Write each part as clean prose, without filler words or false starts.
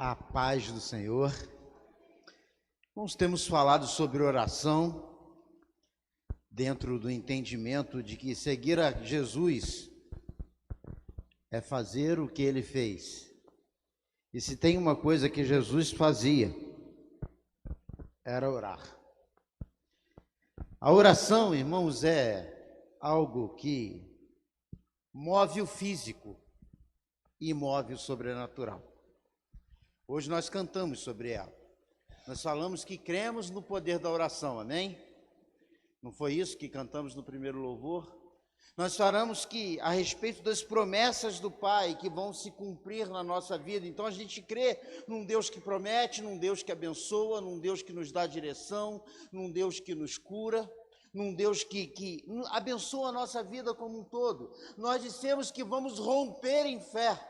A paz do Senhor. Nós temos falado sobre oração dentro do entendimento de que seguir a Jesus é fazer o que ele fez. E se tem uma coisa que Jesus fazia, era orar. A oração, irmãos, é algo que move o físico e move o sobrenatural. Hoje nós cantamos sobre ela. Nós falamos que cremos no poder da oração, amém? Não foi isso que cantamos no primeiro louvor? Nós falamos que a respeito das promessas do Pai que vão se cumprir na nossa vida. Então a gente crê num Deus que promete, num Deus que abençoa, num Deus que nos dá direção, num Deus que nos cura, num Deus que abençoa a nossa vida como um todo. Nós dissemos que vamos romper em fé.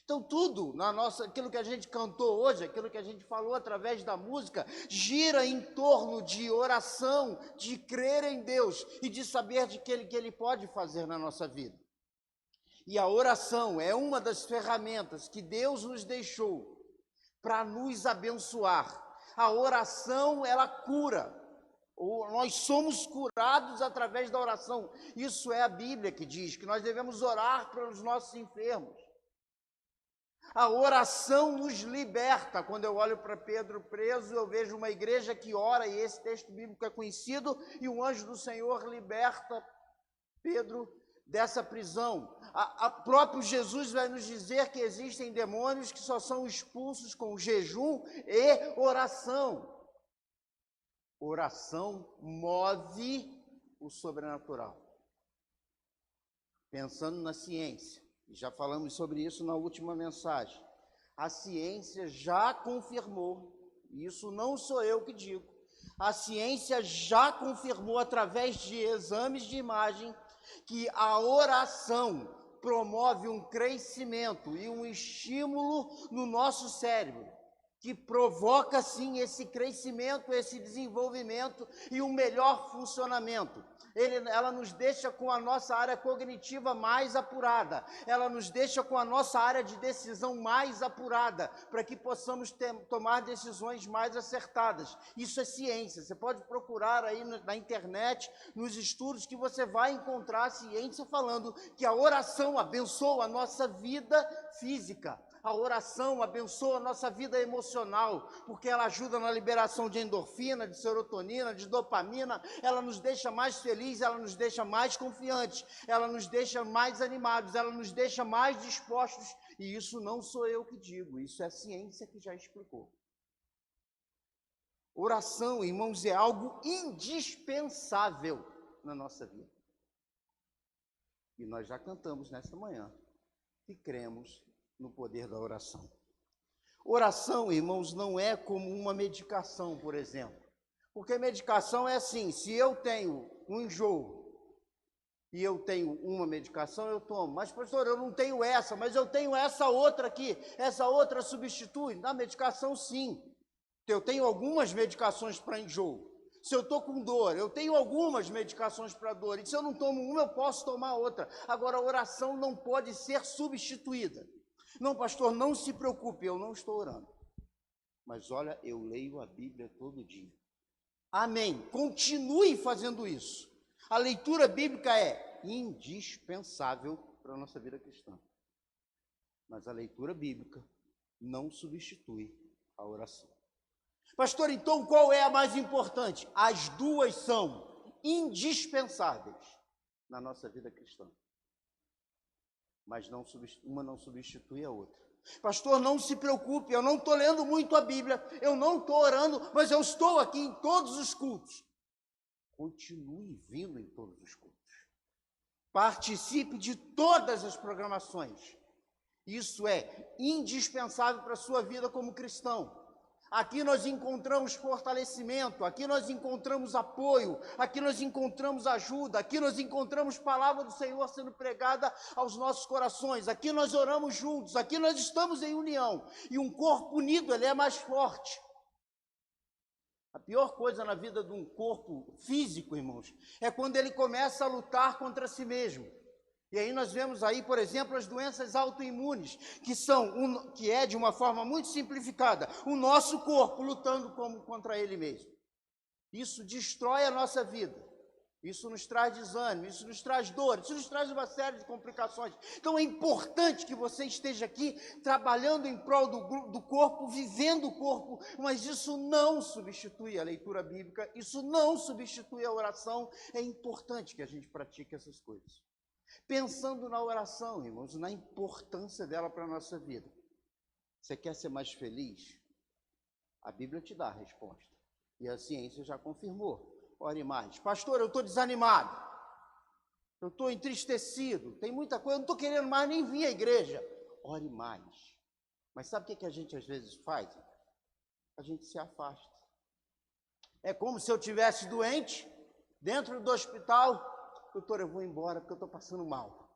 Então tudo aquilo que a gente cantou hoje, aquilo que a gente falou através da música, gira em torno de oração, de crer em Deus e de saber de que Ele pode fazer na nossa vida. E a oração é uma das ferramentas que Deus nos deixou para nos abençoar. A oração, ela cura. Nós somos curados através da oração. Isso é a Bíblia que diz, que nós devemos orar pelos nossos enfermos. A oração nos liberta. Quando eu olho para Pedro preso, eu vejo uma igreja que ora, e esse texto bíblico é conhecido, e o anjo do Senhor liberta Pedro dessa prisão. A próprio Jesus vai nos dizer que existem demônios que só são expulsos com jejum e oração. Oração move o sobrenatural. Pensando na ciência. Já falamos sobre isso na última mensagem. A ciência já confirmou, e isso não sou eu que digo, a ciência já confirmou através de exames de imagem que a oração promove um crescimento e um estímulo no nosso cérebro, que provoca sim esse crescimento, esse desenvolvimento e um melhor funcionamento. Ela nos deixa com a nossa área cognitiva mais apurada, ela nos deixa com a nossa área de decisão mais apurada, para que possamos tomar decisões mais acertadas. Isso é ciência, você pode procurar aí na internet, nos estudos, que você vai encontrar a ciência falando que a oração abençoa a nossa vida física. A oração abençoa a nossa vida emocional, porque ela ajuda na liberação de endorfina, de serotonina, de dopamina, ela nos deixa mais felizes, ela nos deixa mais confiantes, ela nos deixa mais animados, ela nos deixa mais dispostos, e isso não sou eu que digo, isso é a ciência que já explicou. Oração, irmãos, é algo indispensável na nossa vida. E nós já cantamos nesta manhã que cremos no poder da oração. Oração, irmãos, não é como uma medicação, por exemplo. Porque medicação é assim, se eu tenho um enjoo e eu tenho uma medicação, eu tomo. Mas, pastor, eu não tenho essa, mas eu tenho essa outra aqui. Essa outra substitui. Na medicação, sim. Eu tenho algumas medicações para enjoo. Se eu estou com dor, eu tenho algumas medicações para dor. E se eu não tomo uma, eu posso tomar outra. Agora, a oração não pode ser substituída. Não, pastor, não se preocupe, eu não estou orando. Mas olha, eu leio a Bíblia todo dia. Amém. Continue fazendo isso. A leitura bíblica é indispensável para a nossa vida cristã. Mas a leitura bíblica não substitui a oração. Pastor, então qual é a mais importante? As duas são indispensáveis na nossa vida cristã. Mas uma não substitui a outra. Pastor, não se preocupe, eu não estou lendo muito a Bíblia, eu não estou orando, mas eu estou aqui em todos os cultos. Continue vindo em todos os cultos. Participe de todas as programações. Isso é indispensável para a sua vida como cristão. Aqui nós encontramos fortalecimento, aqui nós encontramos apoio, aqui nós encontramos ajuda, aqui nós encontramos palavra do Senhor sendo pregada aos nossos corações, aqui nós oramos juntos, aqui nós estamos em união, e um corpo unido, ele é mais forte. A pior coisa na vida de um corpo físico, irmãos, é quando ele começa a lutar contra si mesmo. E aí nós vemos aí, por exemplo, as doenças autoimunes, que é, de uma forma muito simplificada, o nosso corpo lutando contra ele mesmo. Isso destrói a nossa vida. Isso nos traz desânimo, isso nos traz dor, isso nos traz uma série de complicações. Então é importante que você esteja aqui trabalhando em prol do corpo, vivendo o corpo, mas isso não substitui a leitura bíblica, isso não substitui a oração. É importante que a gente pratique essas coisas. Pensando na oração, irmãos, na importância dela para a nossa vida. Você quer ser mais feliz? A Bíblia te dá a resposta. E a ciência já confirmou. Ore mais. Pastor, eu estou desanimado. Eu estou entristecido. Tem muita coisa, eu não estou querendo mais nem vir à igreja. Ore mais. Mas sabe o que a gente às vezes faz? A gente se afasta. É como se eu estivesse doente, dentro do hospital. Doutor, eu vou embora porque eu estou passando mal.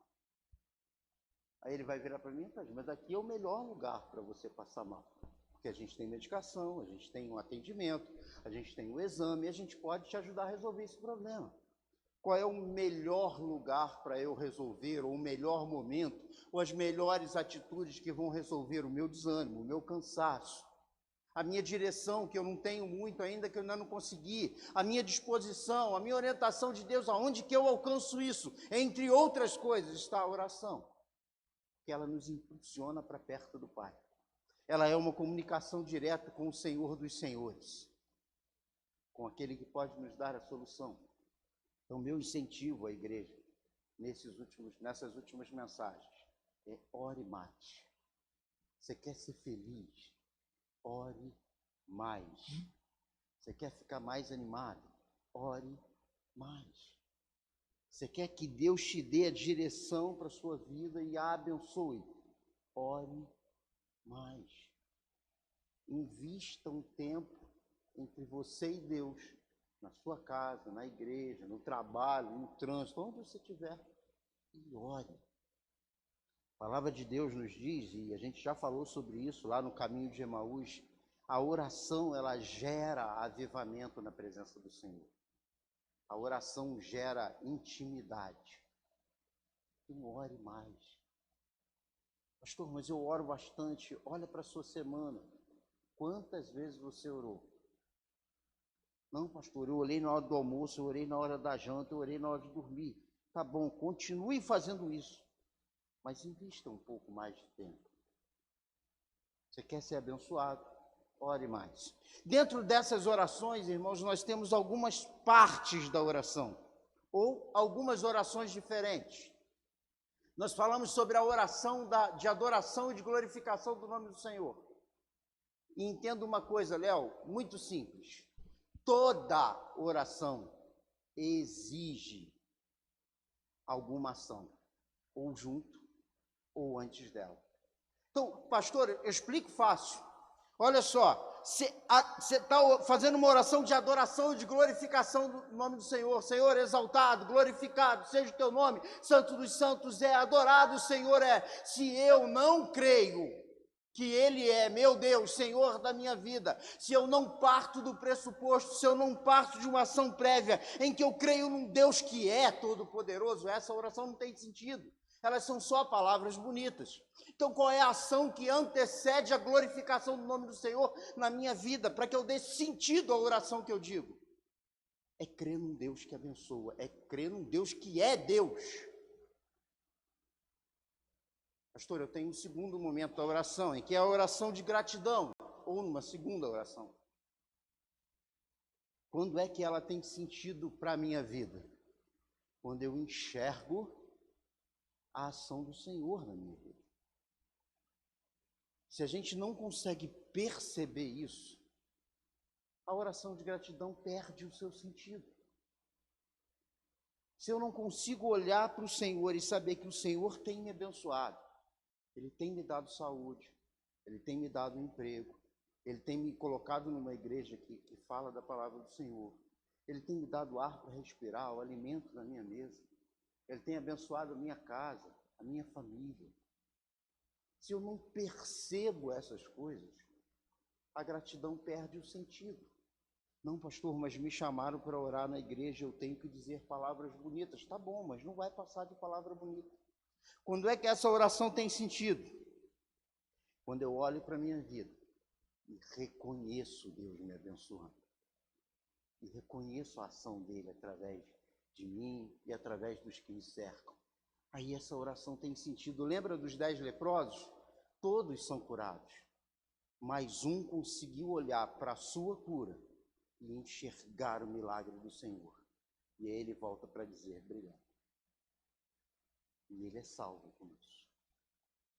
Aí ele vai virar para mim e falar, mas aqui é o melhor lugar para você passar mal. Porque a gente tem medicação, a gente tem um atendimento, a gente tem um exame, e a gente pode te ajudar a resolver esse problema. Qual é o melhor lugar para eu resolver, ou o melhor momento, ou as melhores atitudes que vão resolver o meu desânimo, o meu cansaço, a minha direção, que eu não tenho muito ainda, que eu ainda não consegui, a minha disposição, a minha orientação de Deus, aonde que eu alcanço isso? Entre outras coisas está a oração, que ela nos impulsiona para perto do Pai. Ela é uma comunicação direta com o Senhor dos Senhores, com aquele que pode nos dar a solução. Então, meu incentivo à igreja, nessas últimas mensagens, é ore mais. Você quer ser feliz? Ore mais. Você quer ficar mais animado? Ore mais. Você quer que Deus te dê a direção para a sua vida e a abençoe? Ore mais. Invista um tempo entre você e Deus, na sua casa, na igreja, no trabalho, no trânsito, onde você estiver, e ore. A palavra de Deus nos diz, e a gente já falou sobre isso lá no caminho de Emaús, a oração, ela gera avivamento na presença do Senhor. A oração gera intimidade. Então, ore mais. Pastor, mas eu oro bastante. Olha para a sua semana. Quantas vezes você orou? Não, pastor, eu orei na hora do almoço, eu orei na hora da janta, eu orei na hora de dormir. Tá bom, continue fazendo isso. Mas invista um pouco mais de tempo. Você quer ser abençoado? Ore mais. Dentro dessas orações, irmãos, nós temos algumas partes da oração, ou algumas orações diferentes. Nós falamos sobre a oração de adoração e de glorificação do nome do Senhor. E entenda uma coisa, Léo, muito simples. Toda oração exige alguma ação, ou junto, ou antes dela. Então, pastor, eu explico fácil. Olha só, você está fazendo uma oração de adoração e de glorificação do nome do Senhor. Senhor, exaltado, glorificado, seja o teu nome, Santo dos Santos é, adorado o Senhor é. Se eu não creio que Ele é, meu Deus, Senhor da minha vida, se eu não parto do pressuposto, se eu não parto de uma ação prévia em que eu creio num Deus que é todo-poderoso, essa oração não tem sentido. Elas são só palavras bonitas. Então, qual é a ação que antecede a glorificação do nome do Senhor na minha vida, para que eu dê sentido à oração que eu digo? É crer num Deus que abençoa, é crer num Deus que é Deus. Pastor, eu tenho um segundo momento da oração, em que é a oração de gratidão, ou numa segunda oração. Quando é que ela tem sentido para a minha vida? Quando eu enxergo a ação do Senhor na minha vida. Se a gente não consegue perceber isso, a oração de gratidão perde o seu sentido. Se eu não consigo olhar para o Senhor e saber que o Senhor tem me abençoado, Ele tem me dado saúde, Ele tem me dado um emprego, Ele tem me colocado numa igreja que fala da palavra do Senhor, Ele tem me dado ar para respirar, o alimento na minha mesa, Ele tem abençoado a minha casa, a minha família. Se eu não percebo essas coisas, a gratidão perde o sentido. Não, pastor, mas me chamaram para orar na igreja, eu tenho que dizer palavras bonitas. Tá bom, mas não vai passar de palavra bonita. Quando é que essa oração tem sentido? Quando eu olho para a minha vida e reconheço Deus me abençoando. E reconheço a ação dele através de mim e através dos que me cercam. Aí essa oração tem sentido. Lembra dos 10 leprosos? Todos são curados. Mas um conseguiu olhar para a sua cura e enxergar o milagre do Senhor. E aí ele volta para dizer, obrigado. E ele é salvo com isso.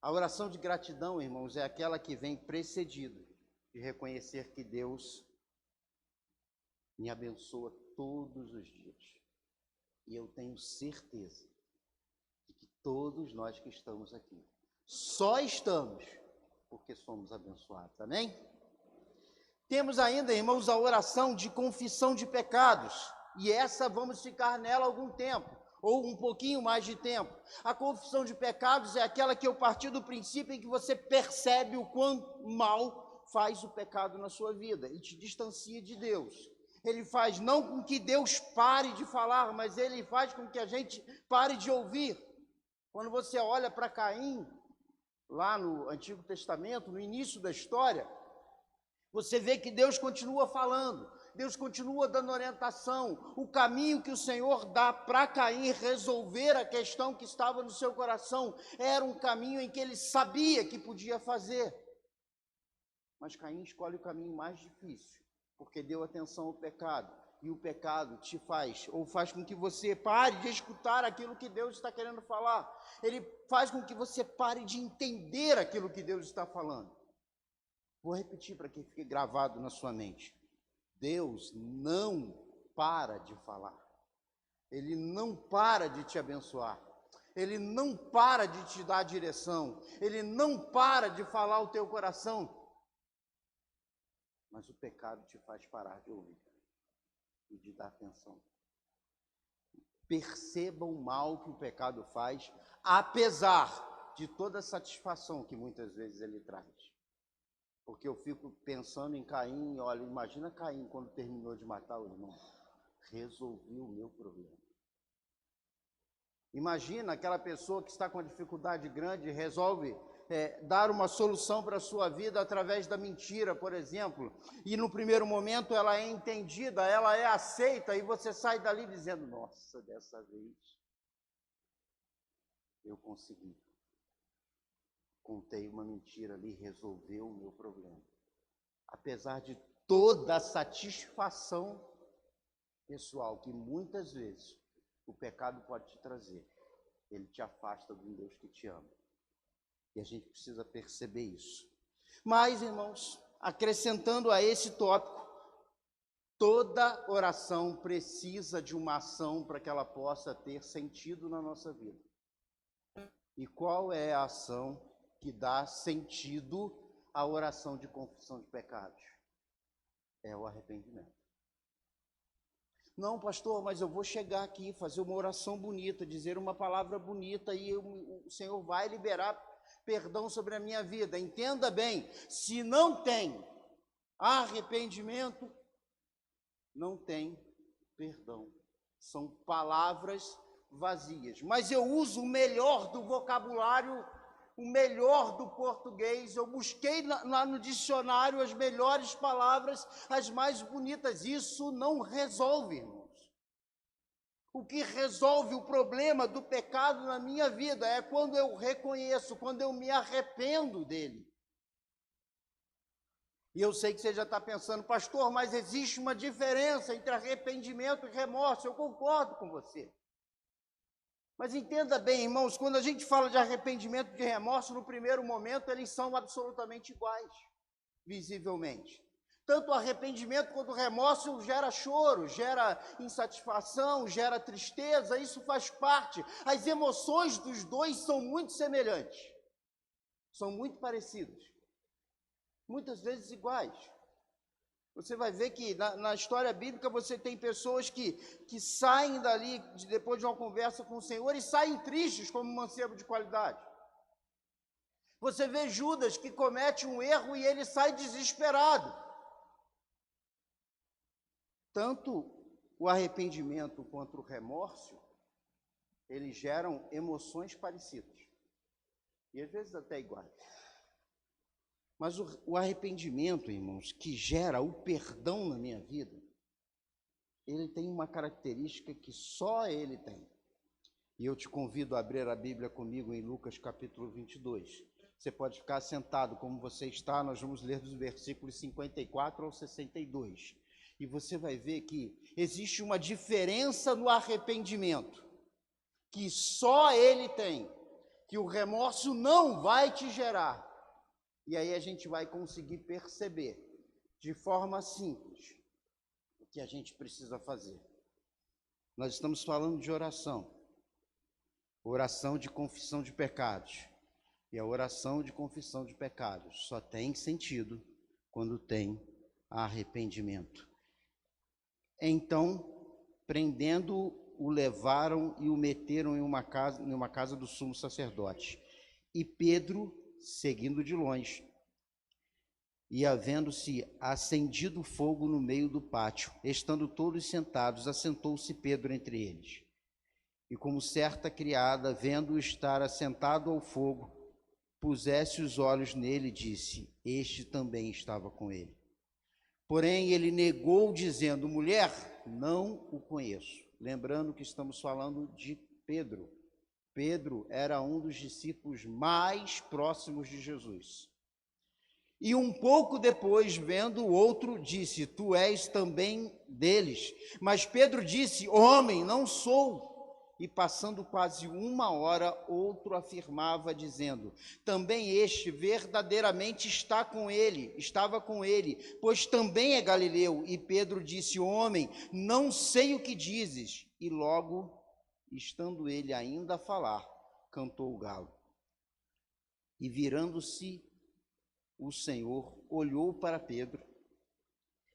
A oração de gratidão, irmãos, é aquela que vem precedida de reconhecer que Deus me abençoa todos os dias. E eu tenho certeza de que todos nós que estamos aqui, só estamos porque somos abençoados. Amém? Temos ainda, irmãos, a oração de confissão de pecados. E essa vamos ficar nela algum tempo, ou um pouquinho mais de tempo. A confissão de pecados é aquela que eu parti do princípio em que você percebe o quão mal faz o pecado na sua vida. Ele te distancia de Deus. Ele faz não com que Deus pare de falar, mas ele faz com que a gente pare de ouvir. Quando você olha para Caim, lá no Antigo Testamento, no início da história, você vê que Deus continua falando, Deus continua dando orientação. O caminho que o Senhor dá para Caim resolver a questão que estava no seu coração era um caminho em que ele sabia que podia fazer. Mas Caim escolhe o caminho mais difícil, porque deu atenção ao pecado. E o pecado te faz, ou faz com que você pare de escutar aquilo que Deus está querendo falar. Ele faz com que você pare de entender aquilo que Deus está falando. Vou repetir para que fique gravado na sua mente. Deus não para de falar. Ele não para de te abençoar. Ele não para de te dar direção. Ele não para de falar ao teu coração. Mas o pecado te faz parar de ouvir e de dar atenção. Perceba o mal que o pecado faz, apesar de toda a satisfação que muitas vezes ele traz. Porque eu fico pensando em Caim, olha, imagina Caim quando terminou de matar o irmão. Resolvi o meu problema. Imagina aquela pessoa que está com uma dificuldade grande e resolve dar uma solução para a sua vida através da mentira, por exemplo. E no primeiro momento ela é entendida, ela é aceita, e você sai dali dizendo, nossa, dessa vez eu consegui. Contei uma mentira ali, resolveu o meu problema. Apesar de toda a satisfação pessoal que muitas vezes o pecado pode te trazer, ele te afasta de um Deus que te ama. E a gente precisa perceber isso. Mas, irmãos, acrescentando a esse tópico, toda oração precisa de uma ação para que ela possa ter sentido na nossa vida. E qual é a ação que dá sentido à oração de confissão de pecados? É o arrependimento. Não, pastor, mas eu vou chegar aqui, fazer uma oração bonita, dizer uma palavra bonita e o Senhor vai liberar perdão sobre a minha vida. Entenda bem, se não tem arrependimento, não tem perdão. São palavras vazias. Mas eu uso o melhor do vocabulário, o melhor do português. Eu busquei lá no dicionário as melhores palavras, as mais bonitas. Isso não resolve, irmãos. O que resolve o problema do pecado na minha vida é quando eu reconheço, quando eu me arrependo dele. E eu sei que você já está pensando, pastor, mas existe uma diferença entre arrependimento e remorso. Eu concordo com você. Mas entenda bem, irmãos, quando a gente fala de arrependimento e de remorso, no primeiro momento, eles são absolutamente iguais, visivelmente. Tanto o arrependimento quanto o remorso gera choro, gera insatisfação, gera tristeza, isso faz parte. As emoções dos dois são muito semelhantes, são muito parecidas, muitas vezes iguais. Você vai ver que na história bíblica você tem pessoas que saem dali depois de uma conversa com o Senhor e saem tristes como um mancebo de qualidade. Você vê Judas que comete um erro e ele sai desesperado. Tanto o arrependimento quanto o remorso eles geram emoções parecidas. E às vezes até iguais. Mas o arrependimento, irmãos, que gera o perdão na minha vida, ele tem uma característica que só ele tem. E eu te convido a abrir a Bíblia comigo em Lucas capítulo 22. Você pode ficar sentado como você está, nós vamos ler dos versículos 54 ao 62. E você vai ver que existe uma diferença no arrependimento, que só ele tem, que o remorso não vai te gerar. E aí a gente vai conseguir perceber, de forma simples, o que a gente precisa fazer. Nós estamos falando de oração. Oração de confissão de pecados. E a oração de confissão de pecados só tem sentido quando tem arrependimento. Então, prendendo-o, o levaram e o meteram em uma casa do sumo sacerdote. E Pedro, seguindo de longe, e havendo-se acendido fogo no meio do pátio, estando todos sentados, assentou-se Pedro entre eles. E como certa criada, vendo-o estar assentado ao fogo, pusesse os olhos nele, disse: este também estava com ele. Porém, ele negou, dizendo: mulher, não o conheço. Lembrando que estamos falando de Pedro. Pedro era um dos discípulos mais próximos de Jesus. E um pouco depois, vendo o outro, disse: tu és também deles. Mas Pedro disse: homem, não sou. E passando quase uma hora, outro afirmava, dizendo: também este verdadeiramente estava com ele, pois também é galileu. E Pedro disse: homem, não sei o que dizes. E logo, estando ele ainda a falar, cantou o galo. E virando-se o Senhor, olhou para Pedro,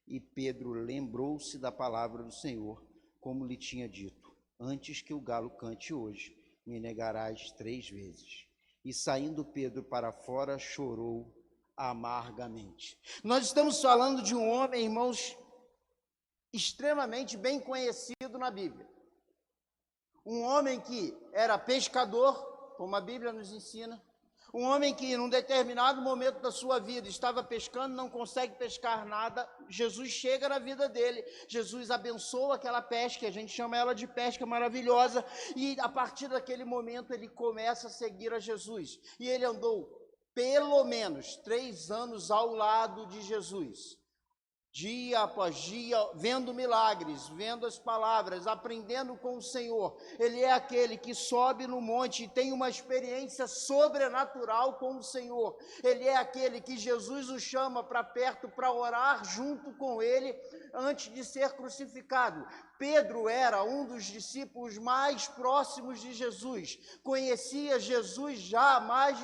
e Pedro lembrou-se da palavra do Senhor, como lhe tinha dito: antes que o galo cante hoje, me negarás 3 vezes. E saindo Pedro para fora, chorou amargamente. Nós estamos falando de um homem, irmãos, extremamente bem conhecido na Bíblia. Um homem que era pescador, como a Bíblia nos ensina. Um homem que, num determinado momento da sua vida, estava pescando, não consegue pescar nada. Jesus chega na vida dele, Jesus abençoa aquela pesca, a gente chama ela de pesca maravilhosa, e a partir daquele momento ele começa a seguir a Jesus. E ele andou pelo menos 3 anos ao lado de Jesus, dia após dia, vendo milagres, vendo as palavras, aprendendo com o Senhor. Ele é aquele que sobe no monte e tem uma experiência sobrenatural com o Senhor. Ele é aquele que Jesus o chama para perto para orar junto com ele antes de ser crucificado. Pedro era um dos discípulos mais próximos de Jesus, conhecia Jesus já há mais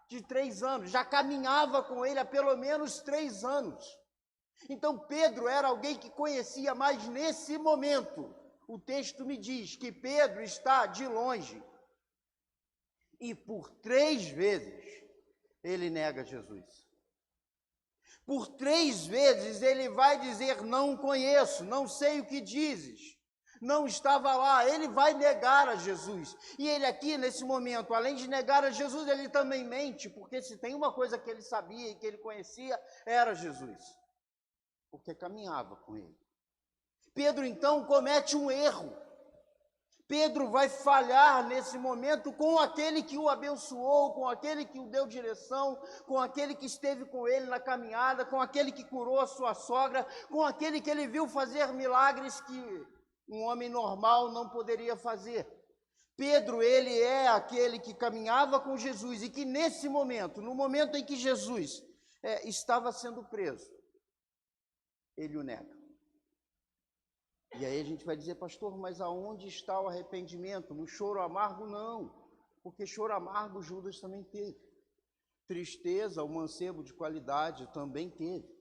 de 3 anos, já caminhava com ele há pelo menos 3 anos. Então Pedro era alguém que conhecia, mas nesse momento, o texto me diz que Pedro está de longe. E por 3 vezes ele nega Jesus. Por 3 vezes ele vai dizer: não conheço, não sei o que dizes, não estava lá. Ele vai negar a Jesus. E ele aqui, nesse momento, além de negar a Jesus, ele também mente, porque se tem uma coisa que ele sabia e que ele conhecia, era Jesus, porque caminhava com ele. Pedro, então, comete um erro. Pedro vai falhar nesse momento com aquele que o abençoou, com aquele que o deu direção, com aquele que esteve com ele na caminhada, com aquele que curou a sua sogra, com aquele que ele viu fazer milagres que um homem normal não poderia fazer. Pedro, ele é aquele que caminhava com Jesus e que nesse momento, no momento em que Jesus estava sendo preso, ele o nega. E aí a gente vai dizer: pastor, mas aonde está o arrependimento? No choro amargo? Não, porque choro amargo Judas também teve. Tristeza, o mancebo de qualidade também teve.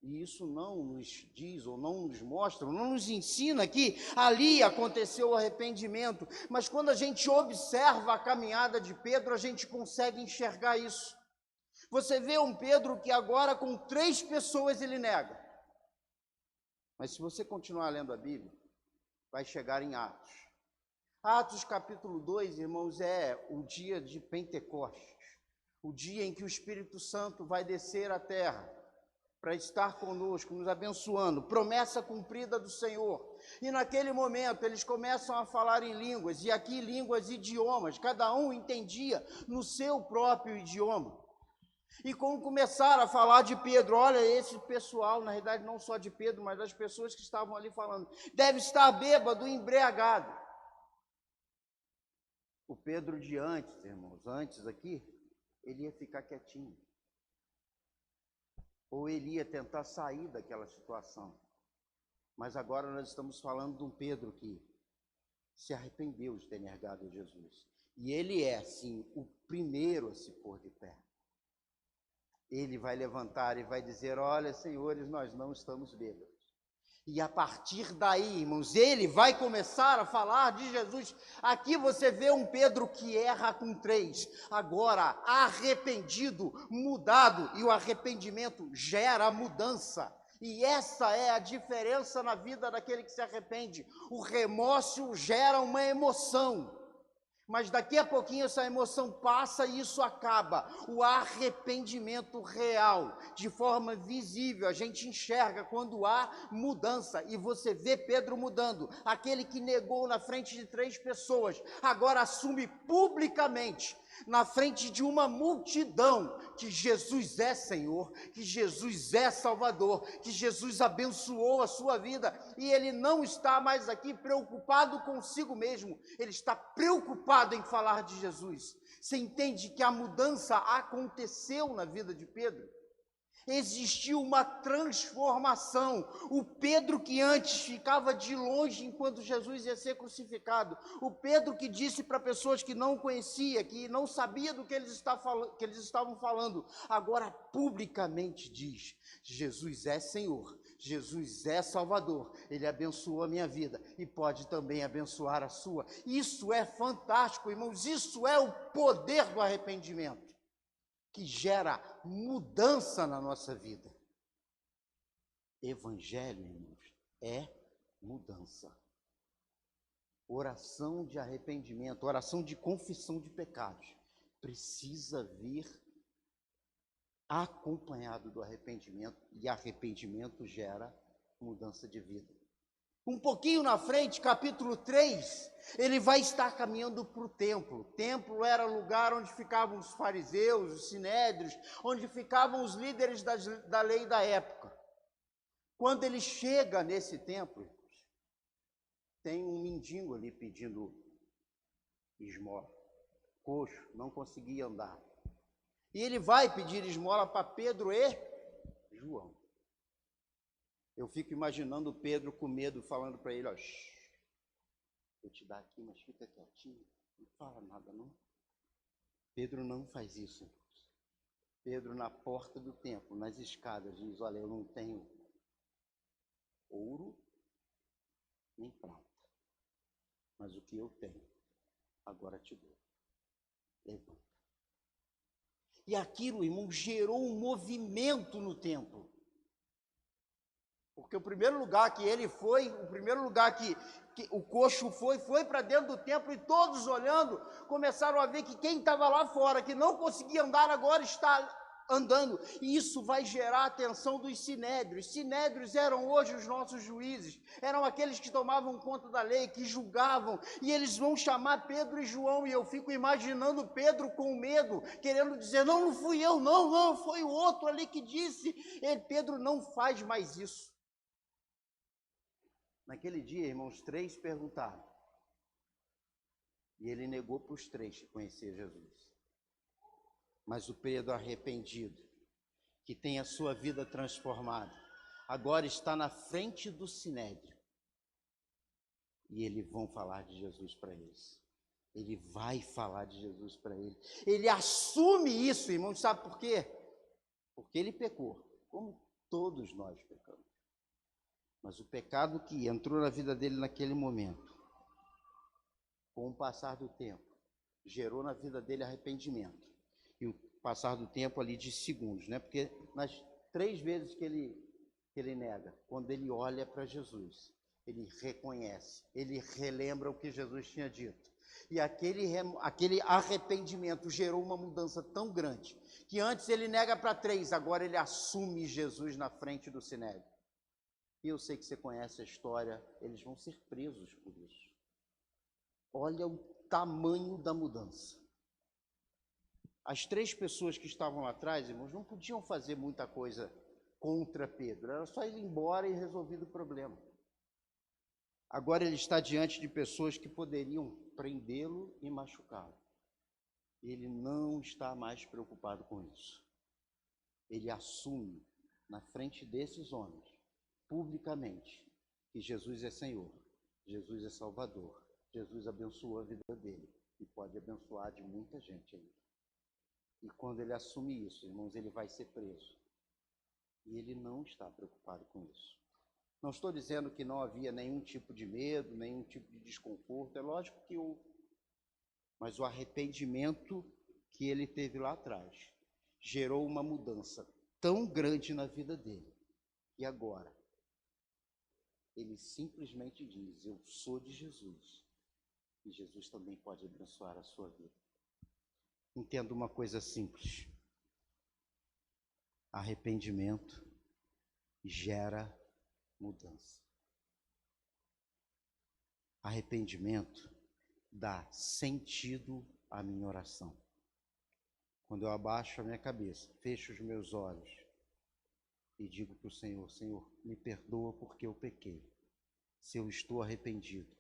E isso não nos diz, ou não nos mostra, não nos ensina que ali aconteceu o arrependimento. Mas quando a gente observa a caminhada de Pedro, a gente consegue enxergar isso. Você vê um Pedro que agora com 3 pessoas ele nega. Mas se você continuar lendo a Bíblia, vai chegar em Atos. Atos capítulo 2, irmãos, é o dia de Pentecostes, o dia em que o Espírito Santo vai descer à terra para estar conosco, nos abençoando, promessa cumprida do Senhor. E naquele momento eles começam a falar em línguas, e aqui línguas e idiomas, cada um entendia no seu próprio idioma. E como começaram a falar de Pedro, olha, esse pessoal, na realidade não só de Pedro, mas das pessoas que estavam ali falando, deve estar bêbado, embriagado. O Pedro de antes, irmãos, antes aqui, ele ia ficar quietinho. Ou ele ia tentar sair daquela situação. Mas agora nós estamos falando de um Pedro que se arrependeu de ter negado a Jesus. E ele é, sim, o primeiro a se pôr de pé. Ele vai levantar e vai dizer, olha, senhores, nós não estamos bêbados. E a partir daí, irmãos, ele vai começar a falar de Jesus. Aqui você vê um Pedro que erra com 3, agora arrependido, mudado, e o arrependimento gera mudança. E essa é a diferença na vida daquele que se arrepende. O remorso gera uma emoção. Mas daqui a pouquinho essa emoção passa e isso acaba. O arrependimento real, de forma visível, a gente enxerga quando há mudança. E você vê Pedro mudando. Aquele que negou na frente de 3 pessoas, agora assume publicamente, na frente de uma multidão, que Jesus é Senhor, que Jesus é Salvador, que Jesus abençoou a sua vida, e ele não está mais aqui preocupado consigo mesmo, ele está preocupado em falar de Jesus. Você entende que a mudança aconteceu na vida de Pedro? Existiu uma transformação. O Pedro que antes ficava de longe enquanto Jesus ia ser crucificado, o Pedro que disse para pessoas que não conhecia, que não sabia do que eles estavam falando, agora publicamente diz, Jesus é Senhor, Jesus é Salvador, Ele abençoou a minha vida e pode também abençoar a sua. Isso é fantástico, irmãos, isso é o poder do arrependimento, que gera mudança na nossa vida. Evangelho, irmãos, é mudança. Oração de arrependimento, oração de confissão de pecados, precisa vir acompanhado do arrependimento, e arrependimento gera mudança de vida. Um pouquinho na frente, capítulo 3, ele vai estar caminhando para o templo. O templo era o lugar onde ficavam os fariseus, os sinédrios, onde ficavam os líderes da lei da época. Quando ele chega nesse templo, tem um mendigo ali pedindo esmola, coxo, não conseguia andar. E ele vai pedir esmola para Pedro e João. Eu fico imaginando Pedro com medo, falando para ele, ó, vou te dar aqui, mas fica quietinho, não fala nada não. Pedro não faz isso. Pedro na porta do templo, nas escadas, diz, olha, eu não tenho ouro nem prata, mas o que eu tenho, agora te dou. Levanta. E aquilo, irmão, gerou um movimento no templo. Porque o primeiro lugar que ele foi, o primeiro lugar que o coxo foi para dentro do templo, e todos olhando, começaram a ver que quem estava lá fora, que não conseguia andar, agora está andando. E isso vai gerar a atenção dos sinédrios. Sinédrios eram hoje os nossos juízes, eram aqueles que tomavam conta da lei, que julgavam, e eles vão chamar Pedro e João, e eu fico imaginando Pedro com medo, querendo dizer, não fui eu, não, foi o outro ali que disse. Pedro não faz mais isso. Naquele dia, irmãos, 3 perguntaram. E ele negou para os 3 conhecer Jesus. Mas o Pedro arrependido, que tem a sua vida transformada, agora está na frente do sinédrio. E eles vão falar de Jesus para eles. Ele vai falar de Jesus para eles. Ele assume isso, irmãos, sabe por quê? Porque ele pecou, como todos nós pecamos. Mas o pecado que entrou na vida dele naquele momento, com o passar do tempo, gerou na vida dele arrependimento. E o passar do tempo ali de segundos, né? Porque nas 3 vezes que ele nega, quando ele olha para Jesus, ele reconhece, ele relembra o que Jesus tinha dito. E aquele arrependimento gerou uma mudança tão grande, que antes ele nega para 3, agora ele assume Jesus na frente do Sinédrio. E eu sei que você conhece a história, eles vão ser presos por isso. Olha o tamanho da mudança. As 3 pessoas que estavam lá atrás, irmãos, não podiam fazer muita coisa contra Pedro, era só ir embora e resolvido o problema. Agora ele está diante de pessoas que poderiam prendê-lo e machucá-lo. Ele não está mais preocupado com isso. Ele assume na frente desses homens, publicamente, que Jesus é Senhor, Jesus é Salvador, Jesus abençoou a vida dele e pode abençoar de muita gente ainda. E quando ele assume isso, irmãos, ele vai ser preso. E ele não está preocupado com isso. Não estou dizendo que não havia nenhum tipo de medo, nenhum tipo de desconforto, é lógico que houve. Mas o arrependimento que ele teve lá atrás gerou uma mudança tão grande na vida dele, que agora ele simplesmente diz: eu sou de Jesus, e Jesus também pode abençoar a sua vida. Entenda uma coisa simples: arrependimento gera mudança. Arrependimento dá sentido à minha oração. Quando eu abaixo a minha cabeça, fecho os meus olhos e digo para o Senhor: Senhor, me perdoa porque eu pequei. Se eu estou arrependido,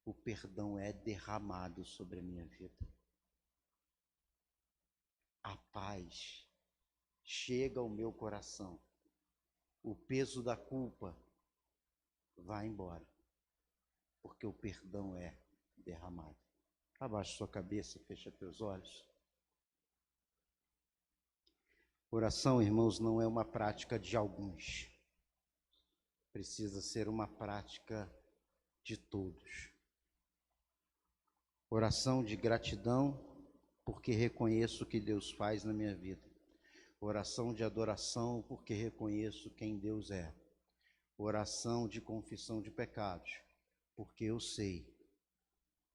o perdão é derramado sobre a minha vida. A paz chega ao meu coração. O peso da culpa vai embora, porque o perdão é derramado. Abaixa sua cabeça, fecha teus olhos. Oração, irmãos, não é uma prática de alguns. Precisa ser uma prática de todos. Oração de gratidão, porque reconheço o que Deus faz na minha vida. Oração de adoração, porque reconheço quem Deus é. Oração de confissão de pecados, porque eu sei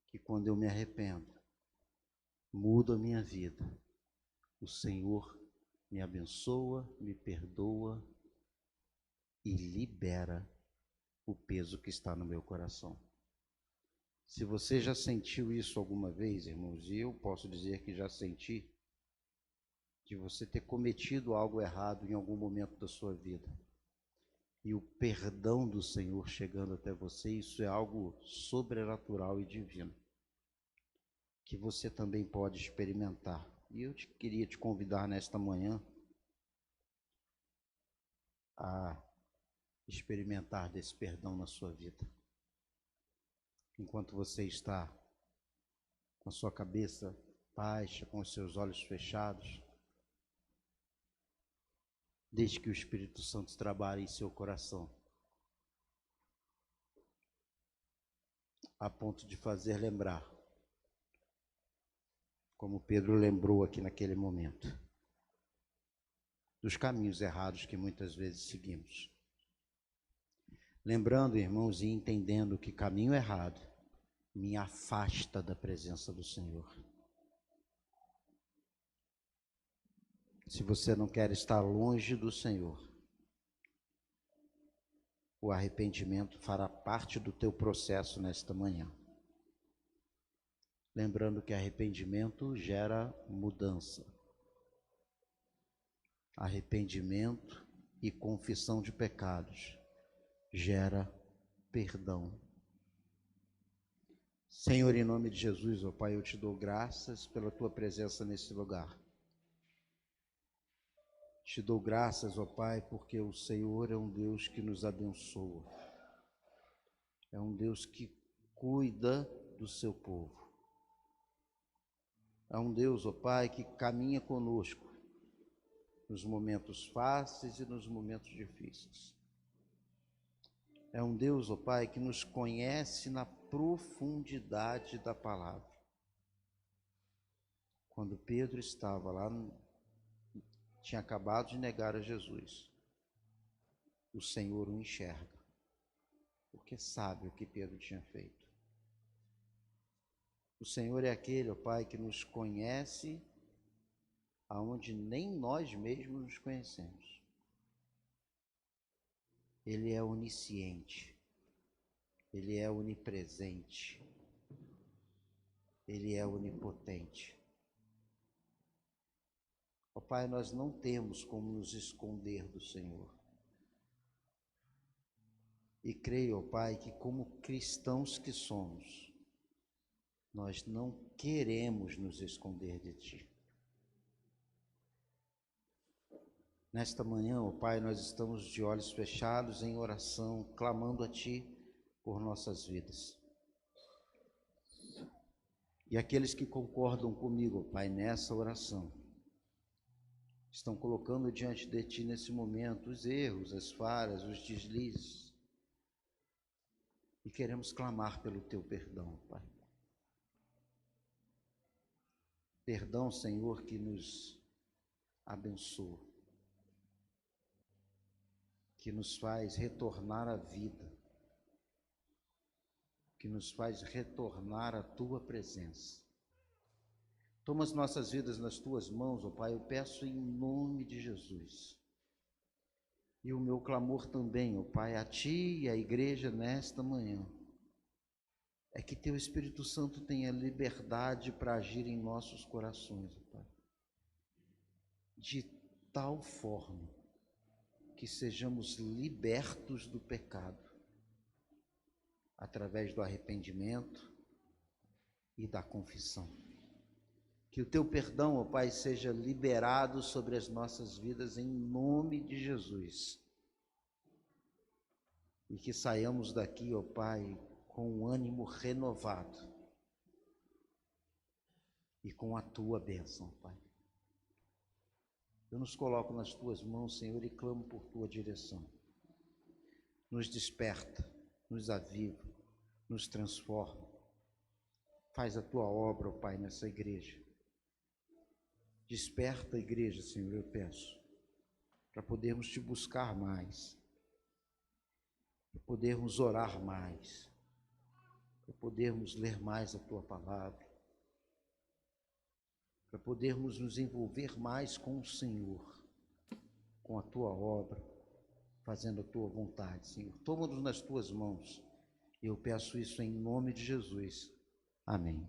que quando eu me arrependo, mudo a minha vida. O Senhor me abençoa, me perdoa e libera o peso que está no meu coração. Se você já sentiu isso alguma vez, irmãos, e eu posso dizer que já senti, de você ter cometido algo errado em algum momento da sua vida, e o perdão do Senhor chegando até você, isso é algo sobrenatural e divino, que você também pode experimentar. E eu queria te convidar nesta manhã a experimentar desse perdão na sua vida. Enquanto você está com a sua cabeça baixa, com os seus olhos fechados, deixe que o Espírito Santo trabalhe em seu coração, a ponto de fazer lembrar, como Pedro lembrou aqui naquele momento, dos caminhos errados que muitas vezes seguimos. Lembrando, irmãos, e entendendo que caminho errado me afasta da presença do Senhor. Se você não quer estar longe do Senhor, o arrependimento fará parte do teu processo nesta manhã. Lembrando que arrependimento gera mudança. Arrependimento e confissão de pecados gera perdão. Senhor, em nome de Jesus, ó Pai, eu te dou graças pela tua presença nesse lugar. Te dou graças, ó Pai, porque o Senhor é um Deus que nos abençoa. É um Deus que cuida do seu povo. É um Deus, ó Pai, que caminha conosco nos momentos fáceis e nos momentos difíceis. É um Deus, ó Pai, que nos conhece na profundidade da palavra. Quando Pedro estava lá, tinha acabado de negar a Jesus, o Senhor o enxerga. porque sabe o que Pedro tinha feito. O Senhor é aquele, ó Pai, que nos conhece aonde nem nós mesmos nos conhecemos. Ele é onisciente, Ele é onipresente, Ele é onipotente. Ó Pai, nós não temos como nos esconder do Senhor. E creio, ó Pai, que como cristãos que somos, nós não queremos nos esconder de Ti. Nesta manhã, ó Pai, nós estamos de olhos fechados em oração, clamando a Ti por nossas vidas. E aqueles que concordam comigo, ó Pai, nessa oração, estão colocando diante de Ti nesse momento os erros, as falhas, os deslizes. E queremos clamar pelo Teu perdão, Pai. Perdão, Senhor, que nos abençoa, que nos faz retornar à vida, que nos faz retornar à Tua presença. Toma as nossas vidas nas Tuas mãos, ó Pai, eu peço em nome de Jesus. E o meu clamor também, ó Pai, a Ti e à igreja nesta manhã, é que Teu Espírito Santo tenha liberdade para agir em nossos corações, ó Pai, de tal forma que sejamos libertos do pecado, através do arrependimento e da confissão. Que o Teu perdão, ó Pai, seja liberado sobre as nossas vidas em nome de Jesus. E que saiamos daqui, ó Pai, com um ânimo renovado e com a Tua bênção, Pai. Eu nos coloco nas Tuas mãos, Senhor, e clamo por Tua direção. Nos desperta, nos aviva, nos transforma. Faz a Tua obra, ó Pai, nessa igreja. Desperta a igreja, Senhor, eu peço, para podermos Te buscar mais, para podermos orar mais, para podermos ler mais a Tua palavra, para podermos nos envolver mais com o Senhor, com a Tua obra, fazendo a Tua vontade, Senhor. Toma-nos nas Tuas mãos. Eu peço isso em nome de Jesus. Amém.